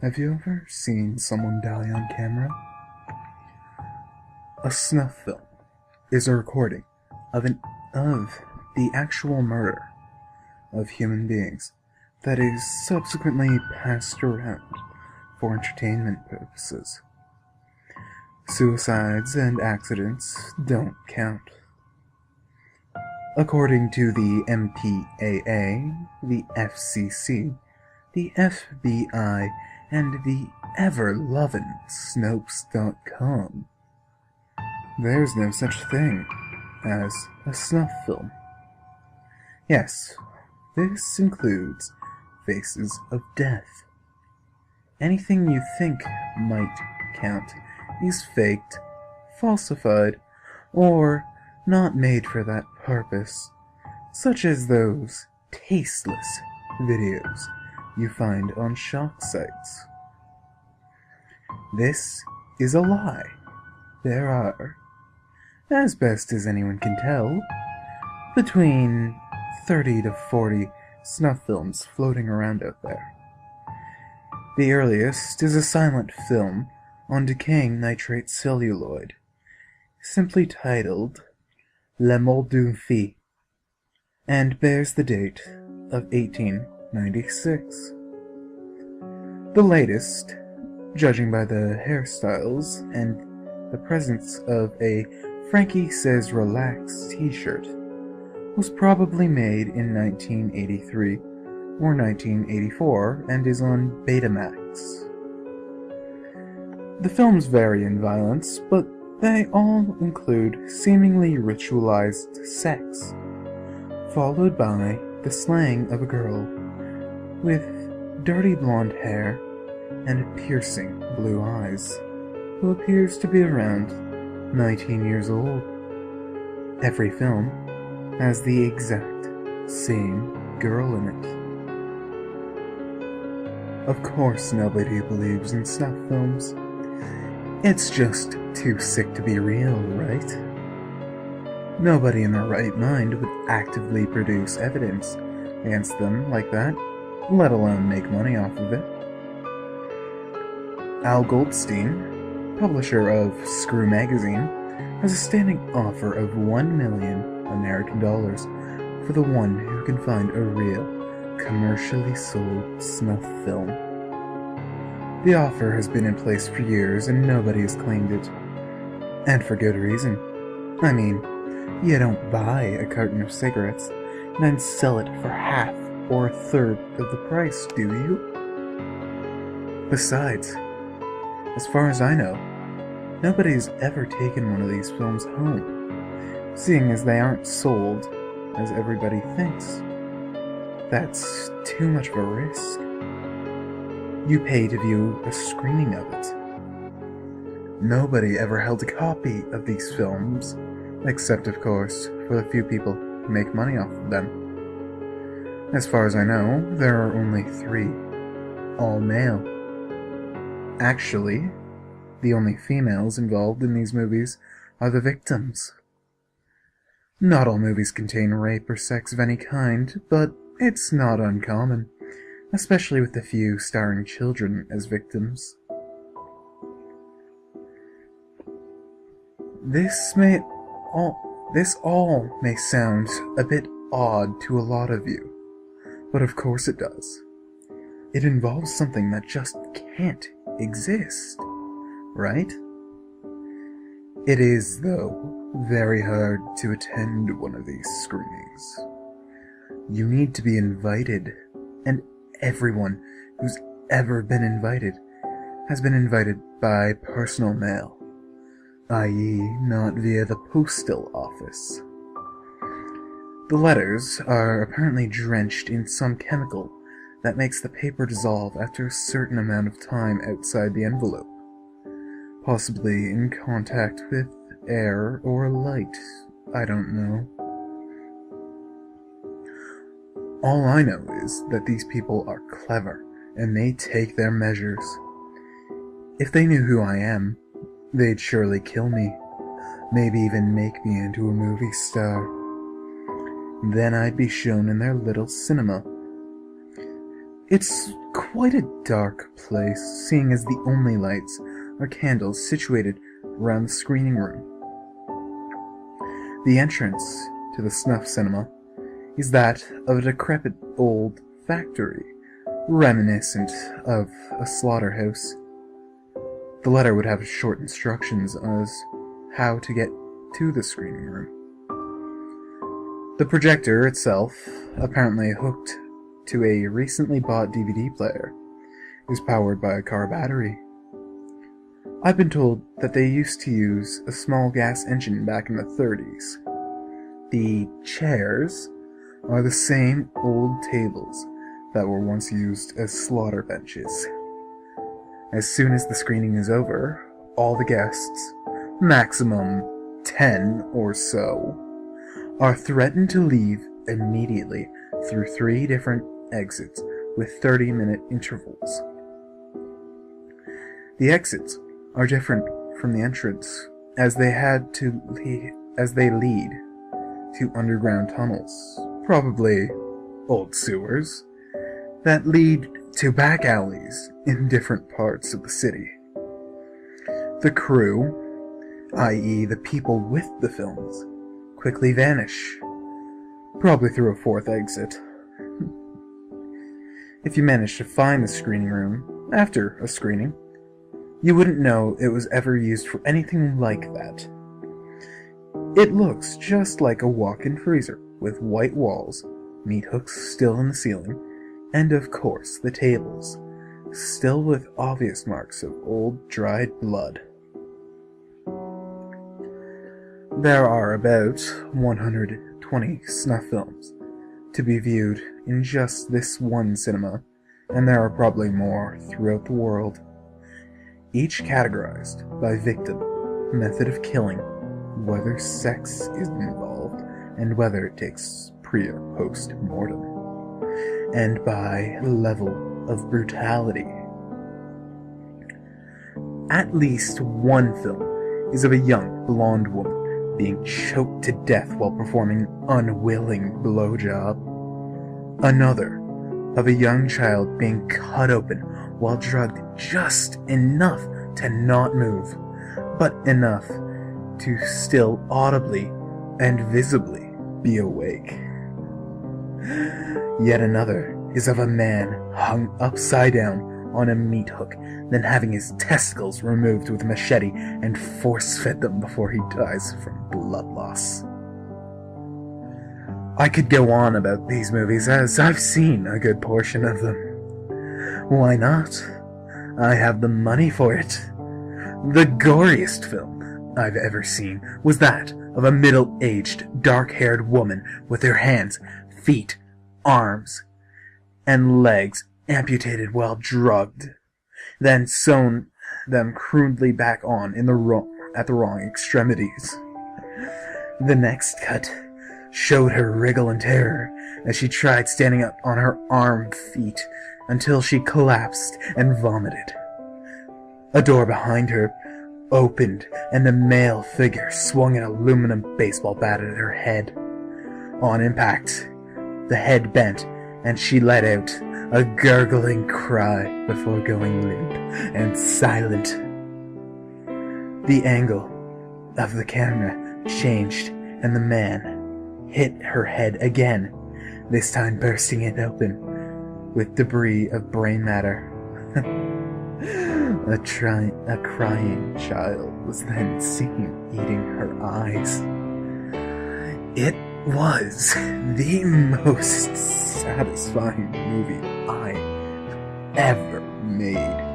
Have you ever seen someone die on camera? A snuff film is a recording of the actual murder of human beings that is subsequently passed around for entertainment purposes. Suicides and accidents don't count. According to the MPAA, the FCC, the FBI, and the ever-loving Snopes.com, there's no such thing as a snuff film. Yes, this includes faces of death. Anything you think might count is faked, falsified, or not made for that purpose, such as those tasteless videos you find on shock sites. This is a lie. There are, as best as anyone can tell, between 30 to 40 snuff films floating around out there. The earliest is a silent film on decaying nitrate celluloid, simply titled Le Mort d'une Fille, and bears the date of 1896. The latest, judging by the hairstyles and the presence of a Frankie Says Relax t-shirt, was probably made in 1983 or 1984 and is on Betamax. The films vary in violence, but they all include seemingly ritualized sex, followed by the slaying of a girl with dirty blonde hair and piercing blue eyes, who appears to be around 19 years old. Every film has the exact same girl in it. Of course nobody believes in snuff films. It's just too sick to be real, right? Nobody in their right mind would actively produce evidence against them like that, let alone make money off of it. Al Goldstein, publisher of Screw Magazine, has a standing offer of $1 million American dollars for the one who can find a real, commercially sold snuff film. The offer has been in place for years and nobody has claimed it. And for good reason. I mean, you don't buy a carton of cigarettes and then sell it for half or a third of the price, do you? Besides, as far as I know, nobody's ever taken one of these films home, seeing as they aren't sold as everybody thinks. That's too much of a risk. You pay to view a screening of it. Nobody ever held a copy of these films, except of course for the few people who make money off of them. As far as I know, there are only 3, all male. Actually, the only females involved in these movies are the victims. Not all movies contain rape or sex of any kind, but it's not uncommon, especially with the few starring children as victims. This all may sound a bit odd to a lot of you, but of course it does. It involves something that just can't exist, right? It is, though, very hard to attend one of these screenings. You need to be invited, and everyone who's ever been invited has been invited by personal mail, i.e. not via the postal office. The letters are apparently drenched in some chemical that makes the paper dissolve after a certain amount of time outside the envelope, possibly in contact with air or light, I don't know. All I know is that these people are clever, and they take their measures. If they knew who I am, they'd surely kill me, maybe even make me into a movie star. Then I'd be shown in their little cinema. It's quite a dark place, seeing as the only lights are candles situated around the screening room. The entrance to the Snuff Cinema is that of a decrepit old factory, reminiscent of a slaughterhouse. The letter would have short instructions as how to get to the screening room. The projector itself, apparently hooked to a recently bought DVD player, is powered by a car battery. I've been told that they used to use a small gas engine back in the 30s. The chairs are the same old tables that were once used as slaughter benches. As soon as the screening is over, all the guests, maximum 10 or so, are threatened to leave immediately through 3 different exits with 30-minute intervals. The exits are different from the entrance as they lead to underground tunnels, probably old sewers, that lead to back alleys in different parts of the city. The crew, i.e. the people with the films, quickly vanish, probably through a 4th exit. If you manage to find the screening room after a screening, you wouldn't know it was ever used for anything like that. It looks just like a walk-in freezer with white walls, meat hooks still in the ceiling, and of course the tables, still with obvious marks of old dried blood. There are about 120 snuff films to be viewed in just this one cinema, and there are probably more throughout the world, each categorized by victim, method of killing, whether sex is involved, and whether it takes pre or post mortem, and by level of brutality. At least one film is of a young blonde woman being choked to death while performing an unwilling blowjob. Another of a young child being cut open while drugged just enough to not move, but enough to still audibly and visibly be awake. Yet another is of a man hung upside down on a meat hook, then having his testicles removed with a machete and force-fed them before he dies from blood loss. I could go on about these movies, as I've seen a good portion of them. Why not? I have the money for it. The goriest film I've ever seen was that of a middle-aged, dark-haired woman with her hands, feet, arms, and legs amputated while drugged, then sewn them crudely back on at the wrong extremities. The next cut showed her wriggle in terror as she tried standing up on her armed feet until she collapsed and vomited. A door behind her opened and a male figure swung an aluminum baseball bat at her head. On impact, the head bent and she let out a gurgling cry before going limp and silent. The angle of the camera changed and the man hit her head again, this time bursting it open with debris of brain matter. A crying child was then seen eating her eyes. It was the most satisfying movie I ever made.